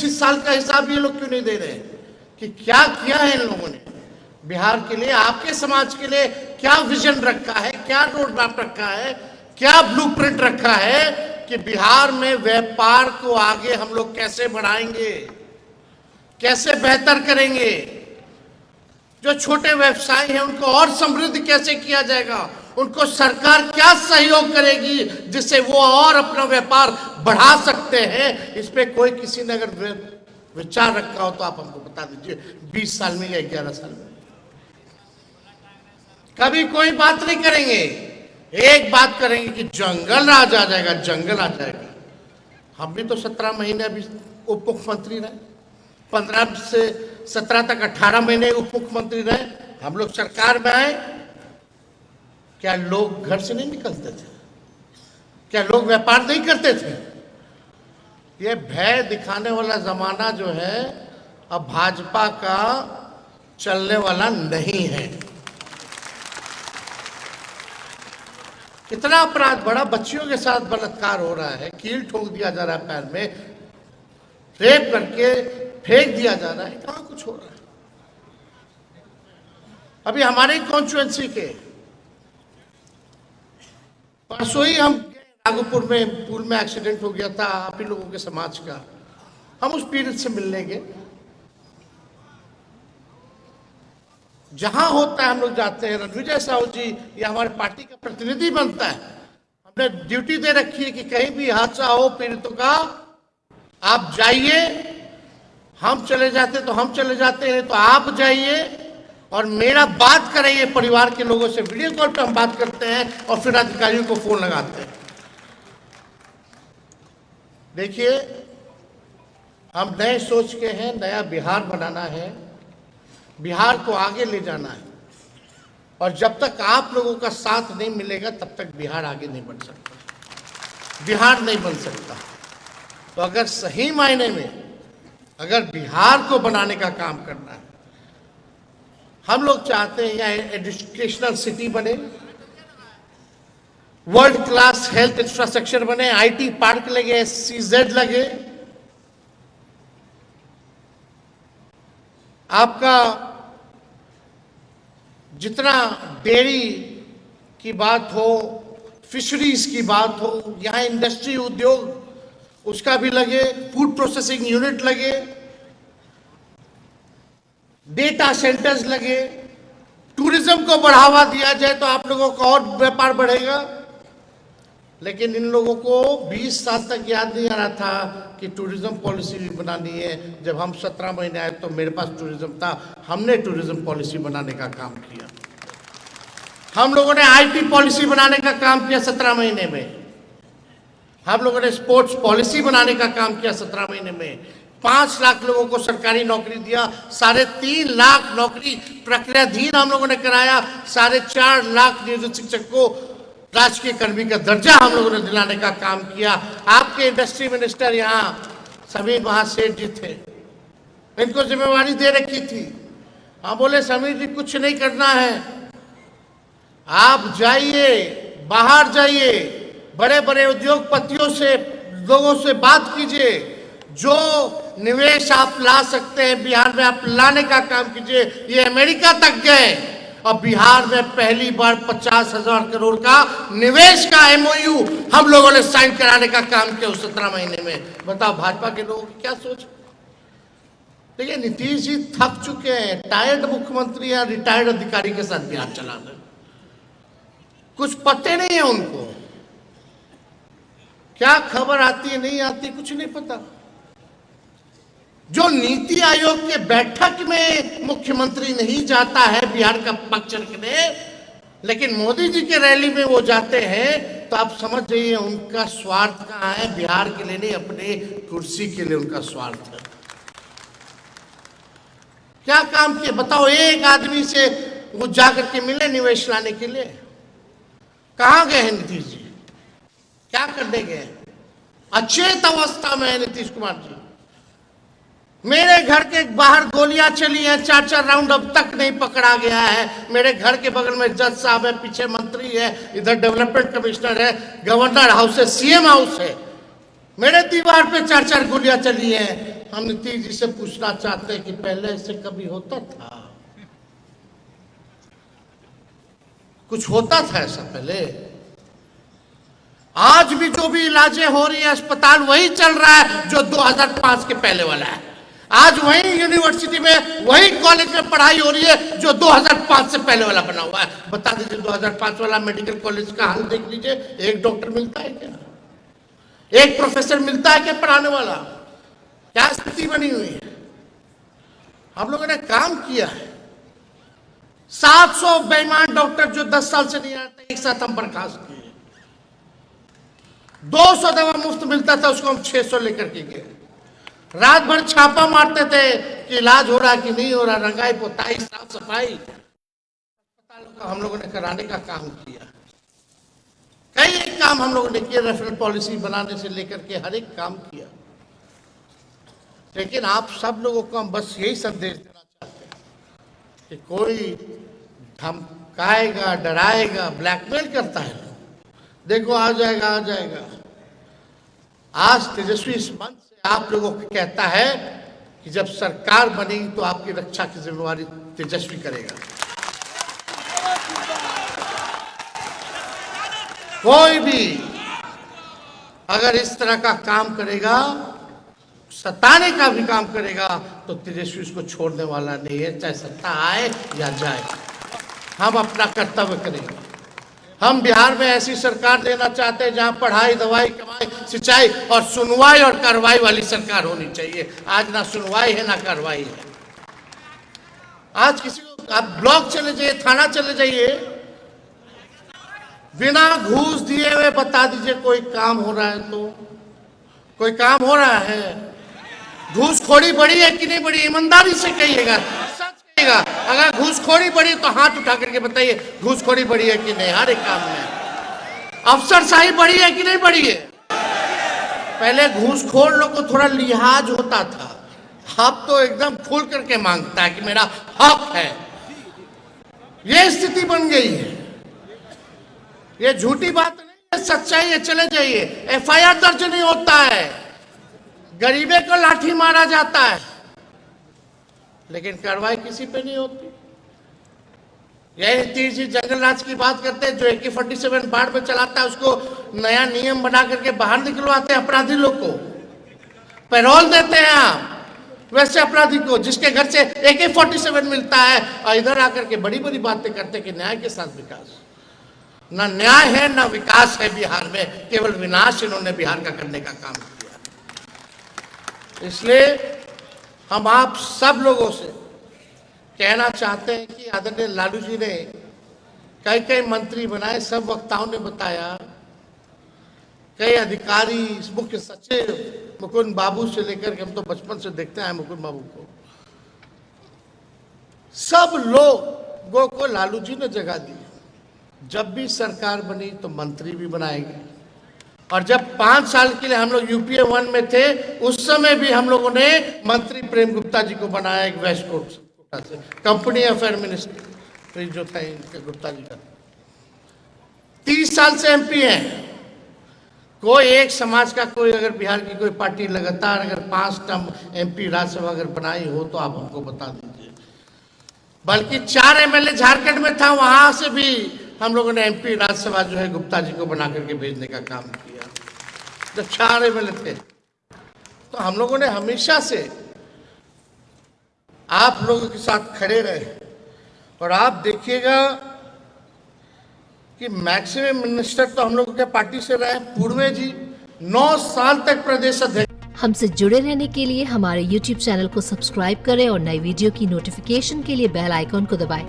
इस साल का हिसाब ये लोग क्यों नहीं दे रहे कि क्या किया है इन लोगों ने बिहार के लिए, आपके समाज के लिए क्या विजन रखा है, क्या रोड मैप रखा है, क्या ब्लूप्रिंट रखा है कि बिहार में व्यापार को आगे हम लोग कैसे बढ़ाएंगे, कैसे बेहतर करेंगे, जो छोटे व्यवसाय हैं उनको और समृद्ध कैसे किया जाएगा, उनको सरकार क्या सहयोग करेगी जिससे वो और अपना व्यापार बढ़ा सकते हैं। इस पे कोई किसी ने अगर विचार रखा हो तो आप हमको बता दीजिए, 20 साल में या 11 साल में। कभी कोई बात नहीं करेंगे, एक बात करेंगे कि जंगल राज आ जाएगा, जंगल आ जाएगा। हम भी तो 17 महीने अभी उप मुख्यमंत्री रहे, 15 से 17 तक 18 महीने उप मुख्यमंत्री रहे। हम लोग सरकार में आए, क्या लोग घर से नहीं निकलते थे? क्या लोग व्यापार नहीं करते थे? ये भय दिखाने वाला जमाना जो है अब भाजपा का चलने वाला नहीं है। कितना अपराध बड़ा, बच्चियों के साथ बलात्कार हो रहा है, कील ठोक दिया जा रहा है पैर में, रेप करके फेंक दिया जा रहा है, कहां कुछ हो रहा है। अभी हमारे कॉन्स्टिट्यूएंसी के परसों ही हम नागपुर में पुल में एक्सीडेंट हो गया था, आप ही लोगों के समाज का, हम उस पीड़ित से मिलने गए। जहां होता है हम लोग जाते हैं। रणविजय साहू जी ये हमारे पार्टी का प्रतिनिधि बनता है, हमने ड्यूटी दे रखी है कि कहीं भी हादसा हो पीड़ितों का आप जाइए, हम चले जाते तो हम चले जाते हैं तो आप जाइए और मेरा बात कराइए परिवार के लोगों से। वीडियो कॉल पे हम बात करते हैं और फिर अधिकारियों को फोन लगाते हैं। देखिए, हम नए सोच के हैं, नया बिहार बनाना है, बिहार को आगे ले जाना है, और जब तक आप लोगों का साथ नहीं मिलेगा तब तक बिहार आगे नहीं बढ़ सकता, बिहार नहीं बन सकता। तो अगर सही मायने में अगर बिहार को बनाने का काम करना है, हम लोग चाहते हैं यहाँ एजुकेशनल सिटी बने, वर्ल्ड क्लास हेल्थ इंफ्रास्ट्रक्चर बने, आईटी पार्क लगे, SEZ लगे, आपका जितना डेयरी की बात हो, फिशरीज की बात हो, यहाँ इंडस्ट्री उद्योग उसका भी लगे, फूड प्रोसेसिंग यूनिट लगे, डेटा सेंटर्स लगे, टूरिज्म को बढ़ावा दिया जाए तो आप लोगों का और व्यापार बढ़ेगा। लेकिन इन लोगों को 20 साल तक याद नहीं आ रहा था कि टूरिज्म पॉलिसी भी बनानी है। जब हम 17 महीने आए तो मेरे पास टूरिज्म था, हमने टूरिज्म पॉलिसी बनाने का काम किया। हम लोगों ने IT पॉलिसी बनाने का काम किया 17 महीने में। हम लोगों ने स्पोर्ट्स पॉलिसी बनाने का काम किया 17 महीने में। 5 लाख लोगों को सरकारी नौकरी दिया, 3.5 लाख नौकरी प्रक्रियाधीन हम लोगों ने कराया, 4.5 लाख नियोजित शिक्षक को राजकीय कर्मी का दर्जा हम लोगों ने दिलाने का काम किया। आपके इंडस्ट्री मिनिस्टर यहाँ समीर महासेठ जी थे, इनको जिम्मेवारी दे रखी थी। हम बोले समीर जी कुछ नहीं करना है, आप जाइए, बाहर जाइए, बड़े बड़े उद्योगपतियों से, लोगों से बात कीजिए, जो निवेश आप ला सकते हैं बिहार में आप लाने का काम कीजिए। ये अमेरिका तक गए और बिहार में पहली बार 50,000 करोड़ का निवेश का MOU हम लोगों ने साइन कराने का काम किया उस 17 महीने में। बताओ भाजपा के लोगों की क्या सोच। देखिए, नीतीश जी थक चुके हैं, टायर्ड मुख्यमंत्री या रिटायर्ड अधिकारी के साथ बिहार चलाना, कुछ पते नहीं है उनको, क्या खबर आती है नहीं आती कुछ नहीं पता। जो नीति आयोग के बैठक में मुख्यमंत्री नहीं जाता है बिहार का पक्ष रखने, लेकिन मोदी जी के रैली में वो जाते हैं, तो आप समझ जाइए उनका स्वार्थ कहाँ है। बिहार के लिए नहीं, अपने कुर्सी के लिए उनका स्वार्थ है। क्या काम किए बताओ, एक आदमी से वो जाकर के मिले निवेश लाने के लिए? कहाँ गए हैं नीतीश जी, क्या करने गए? अचेत अवस्था में है नीतीश कुमार जी। मेरे घर के बाहर गोलियां चली हैं, 4-4 राउंड अब तक नहीं पकड़ा गया है। मेरे घर के बगल में जज साहब है, पीछे मंत्री है, इधर डेवलपमेंट कमिश्नर है, गवर्नर हाउस है, CM हाउस है। मेरे दीवार पे 4-4 गोलियां चली हैं, हम नीतीश जी से पूछना चाहते हैं कि पहले ऐसे कभी होता था? कुछ होता था ऐसा पहले? आज भी जो भी इलाजें हो रही है अस्पताल वही चल रहा है जो 2005 के पहले वाला है। आज वही यूनिवर्सिटी में वही कॉलेज में पढ़ाई हो रही है जो 2005 से पहले वाला बना हुआ है। बता दीजिए 2005 वाला मेडिकल कॉलेज का हाल देख लीजिए, एक डॉक्टर मिलता है क्या? एक प्रोफेसर मिलता है क्या पढ़ाने वाला? क्या स्थिति बनी हुई है? हम लोगों ने काम किया है। 700 बेईमान डॉक्टर जो 10 साल से नहीं आते एक साथ हम बर्खास्त किए। 200 दवा मुफ्त मिलता था, उसको हम 600 लेकर के गए। रात भर छापा मारते थे कि इलाज हो रहा कि नहीं हो रहा, रंगाई पोताई साफ सफाई अस्पतालों का हम लोगों ने कराने का काम किया। कई एक काम हम लोगों ने किया, रेफरल पॉलिसी बनाने से लेकर के हर एक काम किया। लेकिन आप सब लोगों को हम बस यही संदेश देना चाहते हैं कि कोई धमकाएगा, डराएगा, ब्लैकमेल करता है, देखो आ जाएगा आ जाएगा। आज तेजस्वी इस मंच से आप लोगों को कहता है कि जब सरकार बनेगी तो आपकी रक्षा की जिम्मेवारी तेजस्वी करेगा। कोई भी अगर इस तरह का काम करेगा, सताने का भी काम करेगा, तो तेजस्वी उसको छोड़ने वाला नहीं है, चाहे सत्ता आए या जाए। हम अपना कर्तव्य करेंगे। हम बिहार में ऐसी सरकार देना चाहते हैं जहां पढ़ाई, दवाई, कमाई, सिंचाई और सुनवाई और कार्रवाई वाली सरकार होनी चाहिए। आज ना सुनवाई है ना कार्रवाई है। आज किसी को आप ब्लॉक चले जाइए, थाना चले जाइए, बिना घूस दिए हुए बता दीजिए कोई काम हो रहा है तो कोई काम हो रहा है? घूसखोरी बढ़ी है कि नहीं बढ़ी? ईमानदारी से कहिएगा, सच कहिएगा। अगर घूसखोरी बढ़ी तो हाथ उठा करके बताइए घूसखोरी बढ़ी है कि नहीं। हर एक काम में अफसरशाही बढ़ी है कि नहीं बढ़ी है? पहले घूसखोर लोग को थोड़ा लिहाज होता था, अब तो एकदम खुल करके मांगता है कि मेरा हक है। ये स्थिति बन गई है। ये झूठी बात नहीं है, सच्चाई है। चले जाइए, एफआईआर दर्ज नहीं होता है, गरीबे को लाठी मारा जाता है, लेकिन कार्रवाई किसी पे नहीं होती। यही नीतीश जी जंगल राज की बात करते हैं, जो AK-47 बाढ़ में चलाता है उसको नया नियम बना करके बाहर निकलवाते हैं अपराधी लोग को, पैरोल देते हैं आप वैसे अपराधी को जिसके घर से AK-47 मिलता है, और इधर आकर के बड़ी बड़ी बातें करते हैं कि न्याय के साथ विकास। ना न्याय है ना विकास है बिहार में, केवल विनाश इन्होंने बिहार का करने का काम किया। इसलिए हम आप सब लोगों से कहना चाहते हैं कि आदरणीय लालू जी ने कई कई मंत्री बनाए, सब वक्ताओं ने बताया, कई अधिकारी, मुख्य सचिव मुकुंद बाबू से लेकर के, हम तो बचपन से देखते हैं मुकुंद बाबू को, सब लोगों को लालू जी ने जगह दी। जब भी सरकार बनी तो मंत्री भी बनाएंगे, और जब 5 साल के लिए हम लोग UPA 1 में थे उस समय भी हम लोगों ने मंत्री प्रेम गुप्ता जी को बनाया, एक वेस्ट कोटा से, कंपनी अफेयर मिनिस्टर जो था इनके गुप्ता जी का। 30 साल से MP हैं। कोई एक समाज का कोई अगर बिहार की कोई पार्टी लगातार अगर 5 टर्म MP राज्यसभा अगर बनाई हो तो आप हमको बता दीजिए। बल्कि 4 MLA झारखंड में था, वहां से भी हम लोगों ने MP राज्यसभा जो है गुप्ता जी को बना करके भेजने का काम किया, जब 4 MLA थे। तो हम लोगों ने हमेशा से आप लोगों के साथ खड़े रहे, और आप देखिएगा कि मैक्सिमम मिनिस्टर तो हम लोगों के पार्टी से रहे। पूर्वे जी 9 साल तक प्रदेश अध्यक्ष। हमसे जुड़े रहने के लिए हमारे YouTube चैनल को सब्सक्राइब करें और नई वीडियो की नोटिफिकेशन के लिए बेल आइकॉन को दबाएं।